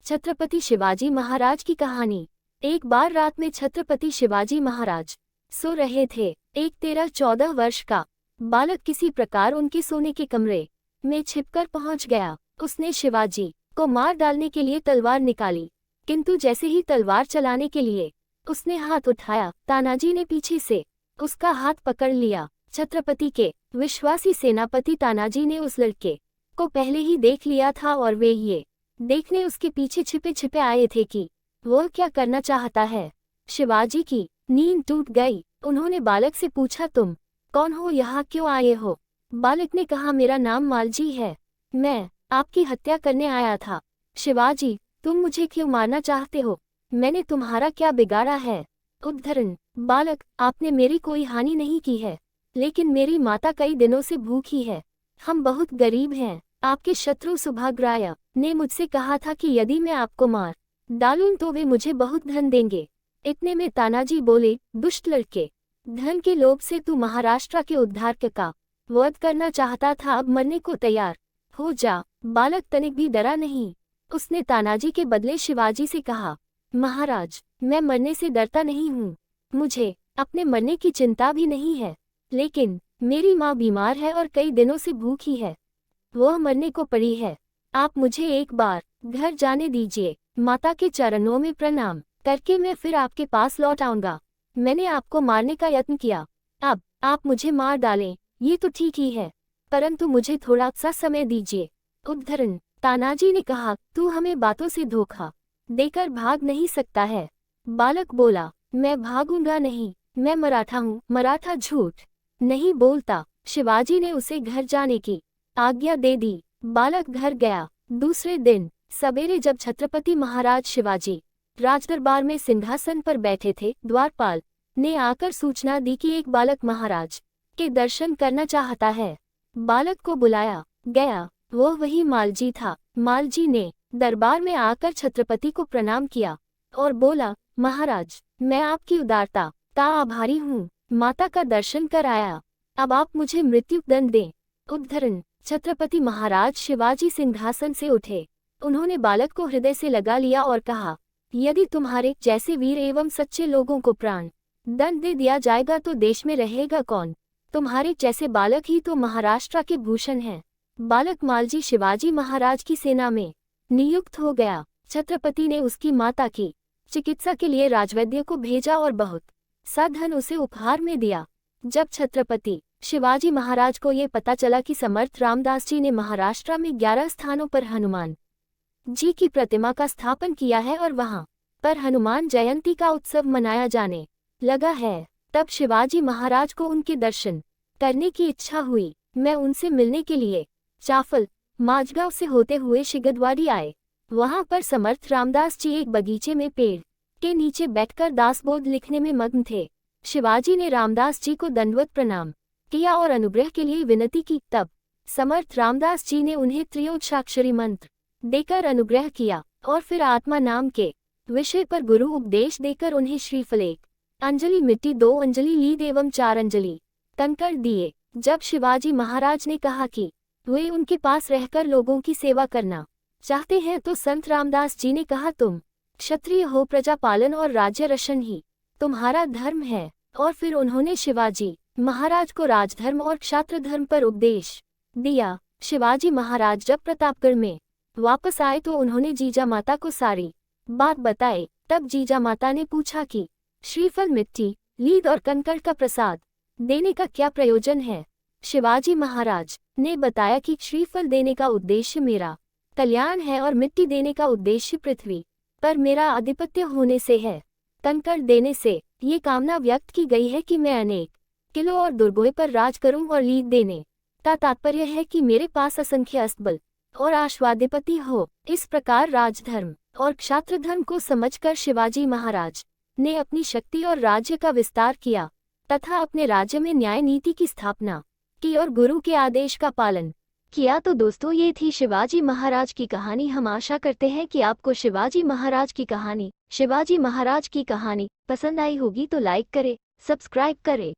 छत्रपति शिवाजी महाराज की कहानी। एक बार रात में छत्रपति शिवाजी महाराज सो रहे थे। एक 13-14 वर्ष का बालक किसी प्रकार उनके सोने के कमरे में छिपकर पहुंच गया। उसने शिवाजी को मार डालने के लिए तलवार निकाली, किंतु जैसे ही तलवार चलाने के लिए उसने हाथ उठाया, तानाजी ने पीछे से उसका हाथ पकड़ लिया। छत्रपति के विश्वासी सेनापति तानाजी ने उस लड़के को पहले ही देख लिया था और वे ये देखने उसके पीछे छिपे छिपे आए थे कि वह क्या करना चाहता है। शिवाजी की नींद टूट गई। उन्होंने बालक से पूछा, तुम कौन हो, यहाँ क्यों आए हो? बालक ने कहा, मेरा नाम मालजी है, मैं आपकी हत्या करने आया था। शिवाजी, तुम मुझे क्यों मारना चाहते हो? मैंने तुम्हारा क्या बिगाड़ा है? उद्धरण: बालक, आपने मेरी कोई हानि नहीं की है, लेकिन मेरी माता कई दिनों से भूखी है। हम बहुत गरीब हैं। आपके शत्रु सुभाग्राय ने मुझसे कहा था कि यदि मैं आपको मार डालूं तो वे मुझे बहुत धन देंगे। इतने में तानाजी बोले, दुष्ट लड़के, धन के लोभ से तू महाराष्ट्र के उद्धार का वध करना चाहता था, अब मरने को तैयार हो जा। बालक तनिक भी डरा नहीं। उसने तानाजी के बदले शिवाजी से कहा, महाराज, मैं मरने से डरता नहीं हूँ, मुझे अपने मरने की चिंता भी नहीं है, लेकिन मेरी माँ बीमार है और कई दिनों से भूखी है, वह मरने को पड़ी है। आप मुझे एक बार घर जाने दीजिए। माता के चरणों में प्रणाम करके मैं फिर आपके पास लौट आऊंगा। मैंने आपको मारने का यत्न किया, अब आप मुझे मार डालें ये तो ठीक ही है, परंतु मुझे थोड़ा सा समय दीजिए। उद्धरण: तानाजी ने कहा, तू हमें बातों से धोखा देकर भाग नहीं सकता है। बालक बोला, मैं भागूंगा नहीं, मैं मराठा हूँ, मराठा झूठ नहीं बोलता। शिवाजी ने उसे घर जाने की आज्ञा दे दी। बालक घर गया। दूसरे दिन सवेरे जब छत्रपति महाराज शिवाजी राजदरबार में सिंहासन पर बैठे थे, द्वारपाल ने आकर सूचना दी कि एक बालक महाराज के दर्शन करना चाहता है। बालक को बुलाया गया। वो वही मालजी था। मालजी ने दरबार में आकर छत्रपति को प्रणाम किया और बोला, महाराज, मैं आपकी उदारता का आभारी हूँ, माता का दर्शन कर आया, अब आप मुझे मृत्यु दंड दें। उद्धरण: छत्रपति महाराज शिवाजी सिंहासन से उठे। उन्होंने बालक को हृदय से लगा लिया और कहा, यदि तुम्हारे जैसे वीर एवं सच्चे लोगों को प्राण दंड दे दिया जाएगा तो देश में रहेगा कौन? तुम्हारे जैसे बालक ही तो महाराष्ट्र के भूषण हैं। बालक मालजी शिवाजी महाराज की सेना में नियुक्त हो गया। छत्रपति ने उसकी माता की चिकित्सा के लिए राजवैद्य को भेजा और बहुत सा धन उसे उपहार में दिया। जब छत्रपति शिवाजी महाराज को ये पता चला कि समर्थ रामदास जी ने महाराष्ट्र में 11 स्थानों पर हनुमान जी की प्रतिमा का स्थापन किया है और वहां पर हनुमान जयंती का उत्सव मनाया जाने लगा है, तब शिवाजी महाराज को उनके दर्शन करने की इच्छा हुई। मैं उनसे मिलने के लिए चाफल माझगांव से होते हुए शिगदवाड़ी आए। वहां पर समर्थ रामदास जी एक बगीचे में पेड़ के नीचे बैठकर दासबोध लिखने में मग्न थे। शिवाजी ने रामदास जी को दंडवत प्रणाम किया और अनुग्रह के लिए विनती की। तब समर्थ रामदास जी ने उन्हें त्रियोदशाक्षरी मंत्र देकर अनुग्रह किया और फिर आत्मा नाम के विषय पर गुरु उपदेश देकर उन्हें श्रीफल 1 अंजलि मिट्टी, 2 अंजलि लीद एवं 4 अंजलि कंकड़ दिए। जब शिवाजी महाराज ने कहा कि वे उनके पास रहकर लोगों की सेवा करना चाहते हैं तो संत रामदास जी ने कहा, तुम क्षत्रिय हो, प्रजा पालन और राज्य रक्षण ही तुम्हारा धर्म है। और फिर उन्होंने शिवाजी महाराज को राजधर्म और क्षात्र धर्म पर उपदेश दिया। शिवाजी महाराज जब प्रतापगढ़ में वापस आए तो उन्होंने जीजा माता को सारी बात बताई। तब जीजा माता ने पूछा कि श्रीफल, मिट्टी, लीद और कंकड़ का प्रसाद देने का क्या प्रयोजन है? शिवाजी महाराज ने बताया कि श्रीफल देने का उद्देश्य मेरा कल्याण है और मिट्टी देने का उद्देश्य पृथ्वी पर मेरा आधिपत्य होने से है। कंकड़ देने से ये कामना व्यक्त की गई है कि मैं अनेक किलों और दुर्गों पर राज करूं और लीद देने का तात्पर्य है कि मेरे पास असंख्य अस्तबल और आश्वादिपति हो। इस प्रकार राजधर्म और क्षात्र धर्म को समझकर शिवाजी महाराज ने अपनी शक्ति और राज्य का विस्तार किया तथा अपने राज्य में न्याय नीति की स्थापना की और गुरु के आदेश का पालन किया। तो दोस्तों, ये थी शिवाजी महाराज की कहानी। हम आशा करते हैं कि आपको शिवाजी महाराज की कहानी पसंद आई होगी, तो लाइक करें, सब्सक्राइब करें।